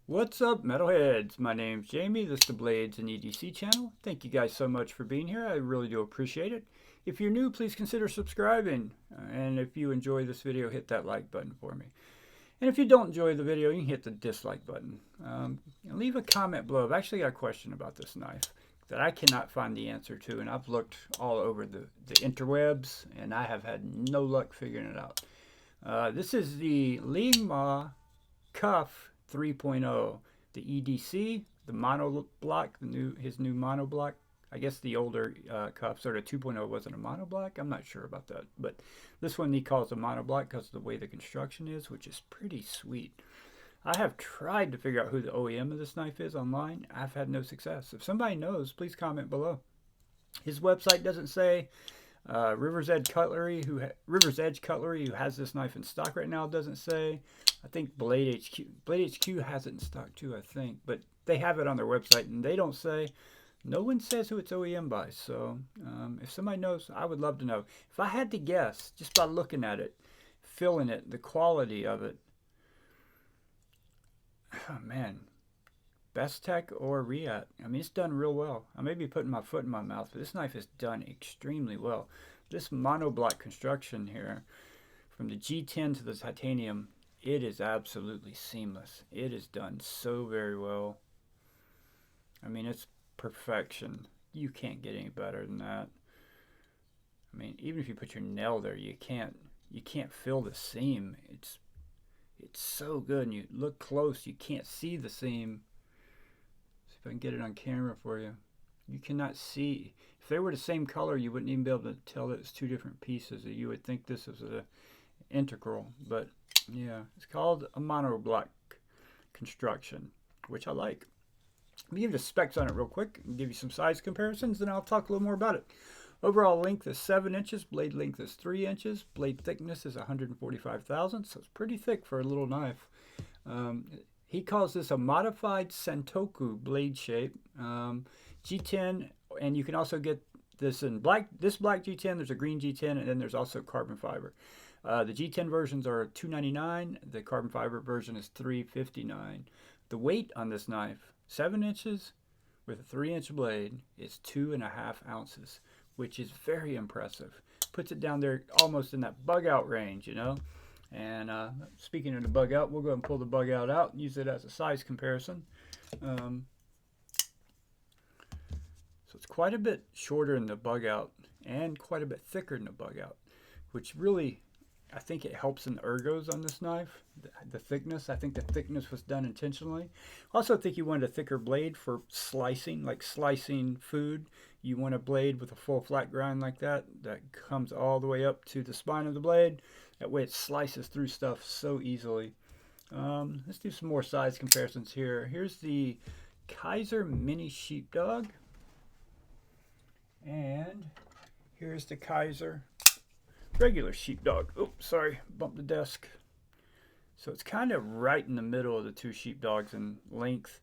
What's up, metalheads? My name's Jamie. This is the Blades and EDC channel. Thank you guys so much for being here. I really do appreciate it. If you're new, please consider subscribing. And if you enjoy this video, hit that like button for me. And if you don't enjoy the video, you can hit the dislike button. And leave a comment below. I've actually got a question about this knife that I cannot find the answer to. And I've looked all over the interwebs, and I have had no luck figuring it out. This is the Liong Mah KUF 3.0, the EDC, the mono block, his new mono block. I guess the older KUF sort of 2.0 wasn't a mono block. I'm not sure about that, but this one he calls a mono block because of the way the construction is, which is pretty sweet. I have tried to figure out who the OEM of this knife is online. I've had no success. If somebody knows, please comment below. His website doesn't say. River's Edge Cutlery, who has this knife in stock right now, doesn't say. I think Blade HQ has it in stock too, I think, but they have it on their website and they don't say. No one says who it's OEM by, so if somebody knows, I would love to know. If I had to guess, just by looking at it, feeling it, the quality of it, oh man, Bestech or Riat. I mean, it's done real well. I may be putting my foot in my mouth, but this knife is done extremely well. This monoblock construction here, from the G10 to the titanium, it is absolutely seamless. It is done so very well. I mean, it's perfection. You can't get any better than that. I mean, even if you put your nail there, you can't feel the seam. It's so good, and you look close, you can't see the seam. See if I can get it on camera for you. You cannot see. If they were the same color, you wouldn't even be able to tell that it's two different pieces. You would think this is an integral, but yeah, it's called a monoblock construction, which I like. Let me give you the specs on it real quick and give you some size comparisons, and I'll talk a little more about it. Overall length is 7 inches, blade length is 3 inches, blade thickness is 145 thousandths, so it's pretty thick for a little knife. He calls this a modified Sentoku blade shape. G10, and you can also get this in black. This black G10, there's a green G10, and then there's also carbon fiber. The G10 versions are $299. The carbon fiber version is $359. The weight on this knife, 7 inches with a 3-inch blade, is 2.5 ounces, which is very impressive. Puts it down there almost in that bug out range, you know. And speaking of the bug out, we'll go ahead and pull the bug out and use it as a size comparison. So it's quite a bit shorter in the bug out and quite a bit thicker in the bug out, which really, I think it helps in the ergos on this knife. The thickness, I think the thickness was done intentionally. Also think you wanted a thicker blade for slicing, like slicing food. You want a blade with a full flat grind like that comes all the way up to the spine of the blade. That way it slices through stuff so easily. Let's do some more size comparisons here. Here's the Kaiser Mini Sheepdog. And here's the Kaiser regular sheepdog. Oops, sorry, bumped the desk. So it's kind of right in the middle of the two sheepdogs in length.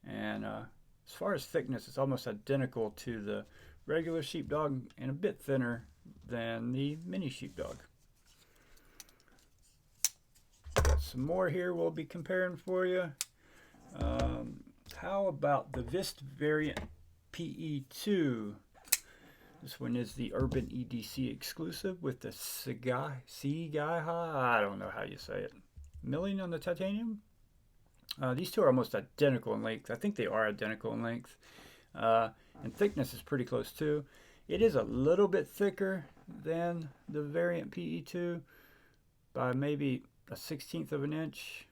And as far as thickness, it's almost identical to the regular sheepdog and a bit thinner than the mini sheepdog. Got some more here we'll be comparing for you. How about the Vist variant PE2? This one is the Urban EDC exclusive with the Sigaha, I don't know how you say it, milling on the titanium. These two are almost identical in length. I think they are identical in length. And thickness is pretty close too. It is a little bit thicker than the variant PE2 by maybe a 1/16 of an inch,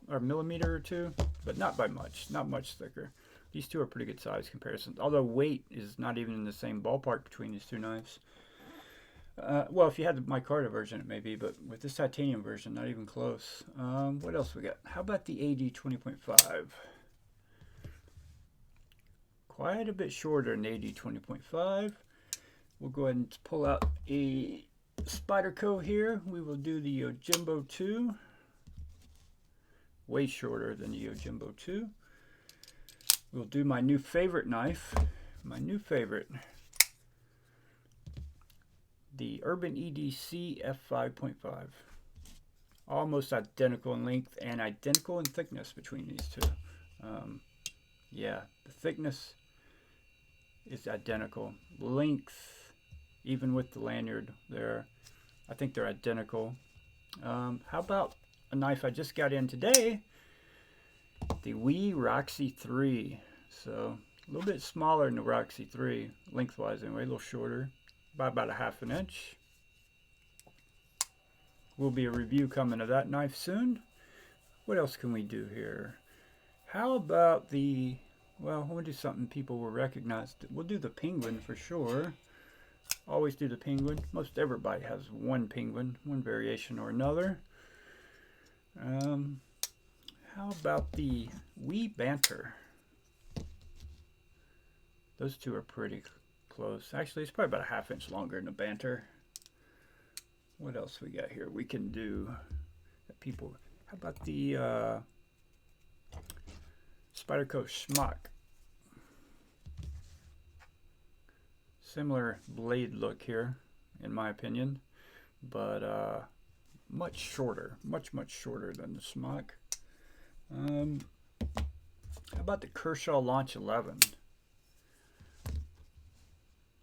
or millimeter or two, but not by much, not much thicker. These two are pretty good size comparisons, although weight is not even in the same ballpark between these two knives. Well, if you had the micarta version, it may be, but with this titanium version, not even close. What else we got? How about the AD 20.5? Quite a bit shorter than AD 20.5. We'll go ahead and pull out a Spyderco here. We will do the Yojimbo 2. Way shorter than the Yojimbo 2. We'll do my new favorite knife. My new favorite. The Urban EDC F5.5. almost identical in length and identical in thickness between these two. Yeah, the thickness is identical. Length, even with the lanyard there, I think they're identical. How about a knife I just got in today? The Wiha Roxy 3. So a little bit smaller than the Roxy 3, lengthwise anyway, a little shorter, by about a ½ an inch. Will be a review coming of that knife soon. What else can we do here? How about the, well, we'll do something people will recognize. We'll do the penguin for sure. Always do the penguin. Most everybody has one penguin, one variation or another. How about the Wiha Banter? Those two are pretty close. Actually, it's probably about a ½ inch longer than a Banter. What else we got here? We can do people. How about the Spyderco Schmuck? Similar blade look here, in my opinion, but much shorter, much shorter than the Schmuck. How about the Kershaw Launch 11?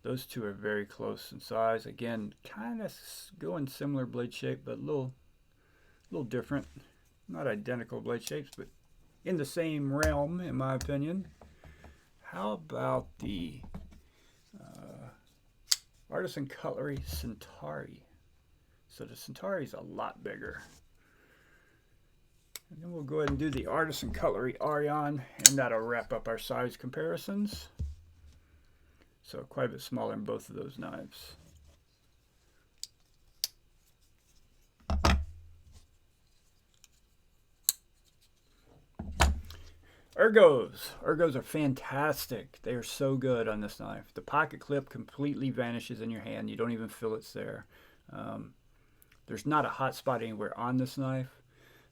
Those two are very close in size. Again, kind of going similar blade shape, but a little different. Not identical blade shapes, but in the same realm, in my opinion. How about the Artisan Cutlery Centauri? So the Centauri is a lot bigger. And then we'll go ahead and do the Artisan Cutlery Arion, and that'll wrap up our size comparisons. So quite a bit smaller in both of those knives. Ergos are fantastic. They are so good on this knife. The pocket clip completely vanishes in your hand. You don't even feel it's there. There's not a hot spot anywhere on this knife.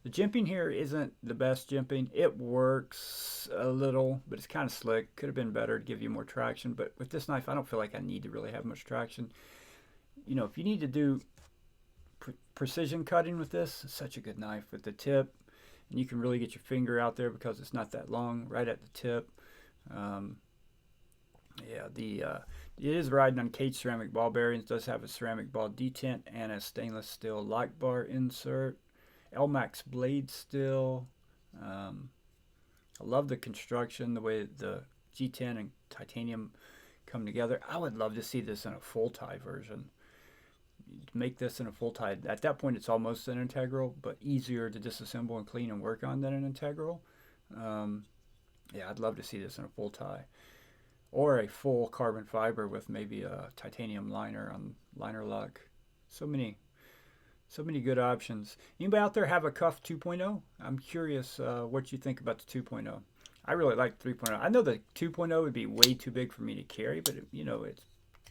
The jimping here isn't the best jimping. It works a little, but it's kind of slick. Could have been better to give you more traction. But with this knife, I don't feel like I need to really have much traction. You know, if you need to do precision cutting with this, it's such a good knife with the tip. And you can really get your finger out there because it's not that long, right at the tip. Yeah, it is riding on cage ceramic ball bearings. Does have a ceramic ball detent and a stainless steel lock bar insert. Elmax blade steel. I love the construction, the way the G10 and titanium come together. I would love to see this in a full tie version. Make this in a full tie. At that point, it's almost an integral, but easier to disassemble and clean and work on than an integral. Yeah, I'd love to see this in a full tie, or a full carbon fiber with maybe a titanium liner on liner lock. So many good options. Anybody out there have a KUF 2.0? I'm curious what you think about the 2.0. I really like 3.0. I know the 2.0 would be way too big for me to carry, but you know, it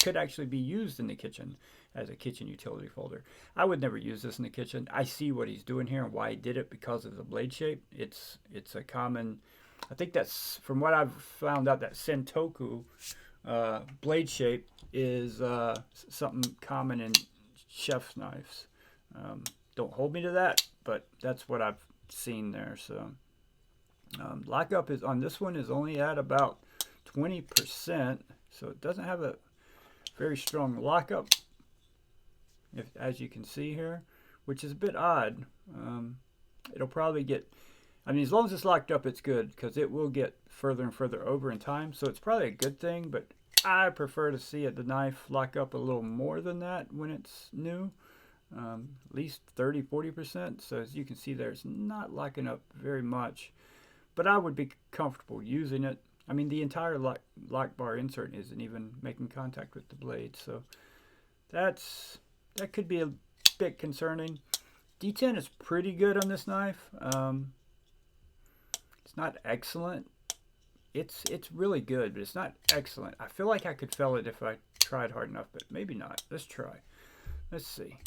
could actually be used in the kitchen as a kitchen utility folder. I would never use this in the kitchen. I see what he's doing here and why he did it because of the blade shape. It's a common, I think that's, from what I've found out, that Sentoku blade shape is something common in chef's knives. Don't hold me to that, but that's what I've seen there. So lockup is on this one is only at about 20%, so it doesn't have a very strong lockup, as you can see here, which is a bit odd. It'll probably get, I mean, as long as it's locked up, it's good, because it will get further and further over in time, so it's probably a good thing, but I prefer to see the knife lock up a little more than that when it's new. At least 30-40%. So as you can see there, it's not locking up very much, but I would be comfortable using it. I mean, the entire lock bar insert isn't even making contact with the blade, so that could be a bit concerning. D10 is pretty good on this knife. It's not excellent. It's really good, but it's not excellent. I feel like I could fell it if I tried hard enough, but maybe not. Let's try. Let's see.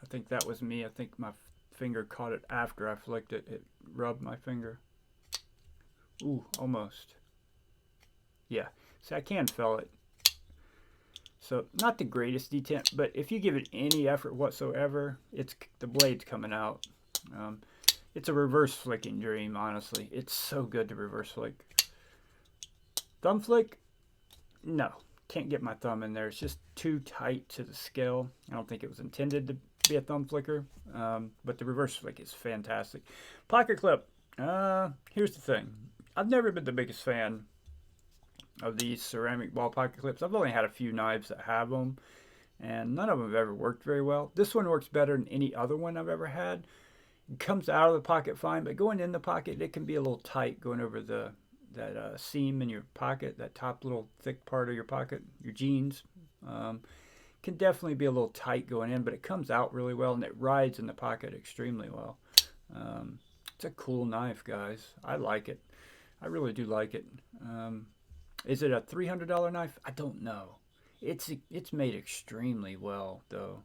I think that was me. I think my finger caught it after I flicked it. It rubbed my finger. Ooh, almost. Yeah. See, I can fell it. So not the greatest detent, but if you give it any effort whatsoever, the blade's coming out. It's a reverse flicking dream, honestly. It's so good to reverse flick. Thumb flick? No. Can't get my thumb in there. It's just too tight to the scale. I don't think it was intended to be a thumb flicker, but the reverse flick is fantastic. Pocket clip. Here's the thing. I've never been the biggest fan of these ceramic ball pocket clips. I've only had a few knives that have them, and none of them have ever worked very well. This one works better than any other one I've ever had. It comes out of the pocket fine, but going in the pocket, it can be a little tight going over that seam in your pocket, that top little thick part of your pocket, your jeans. Can definitely be a little tight going in, but it comes out really well, and it rides in the pocket extremely well. It's a cool knife, guys. I like it. I really do like it. Is it a $300 knife? I don't know. It's made extremely well, though.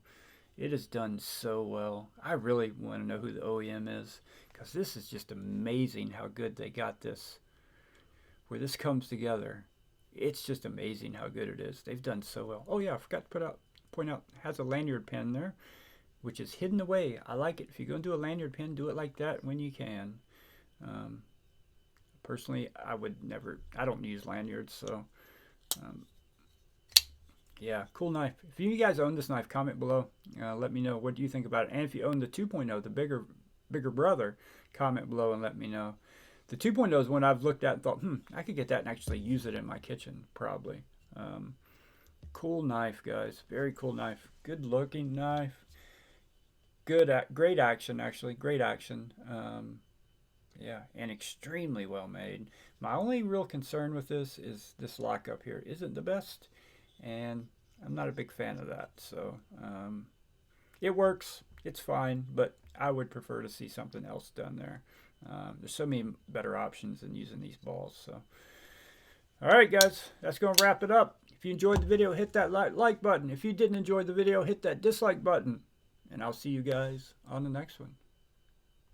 It is done so well. I really want to know who the OEM is, because this is just amazing how good they got this. Where this comes together, it's just amazing how good it is. They've done so well. Oh yeah, I forgot to point out, it has a lanyard pin there, which is hidden away. I like it. If you're going to do a lanyard pin, do it like that when you can. Personally, I don't use lanyards, so yeah, cool knife. If you guys own this knife, comment below. Let me know what do you think about it. And if you own the 2.0, the bigger brother, comment below and let me know. The 2.0 is one I've looked at and thought, I could get that and actually use it in my kitchen, probably. Cool knife, guys. Very cool knife. Good looking knife. Great action, actually. Great action. Yeah, and extremely well made. My only real concern with this is this lockup here isn't the best, and I'm not a big fan of that. So it works. It's fine, but I would prefer to see something else done there. There's so many better options than using these balls. So, all right, guys, that's going to wrap it up. If you enjoyed the video, hit that like button. If you didn't enjoy the video, hit that dislike button. And I'll see you guys on the next one.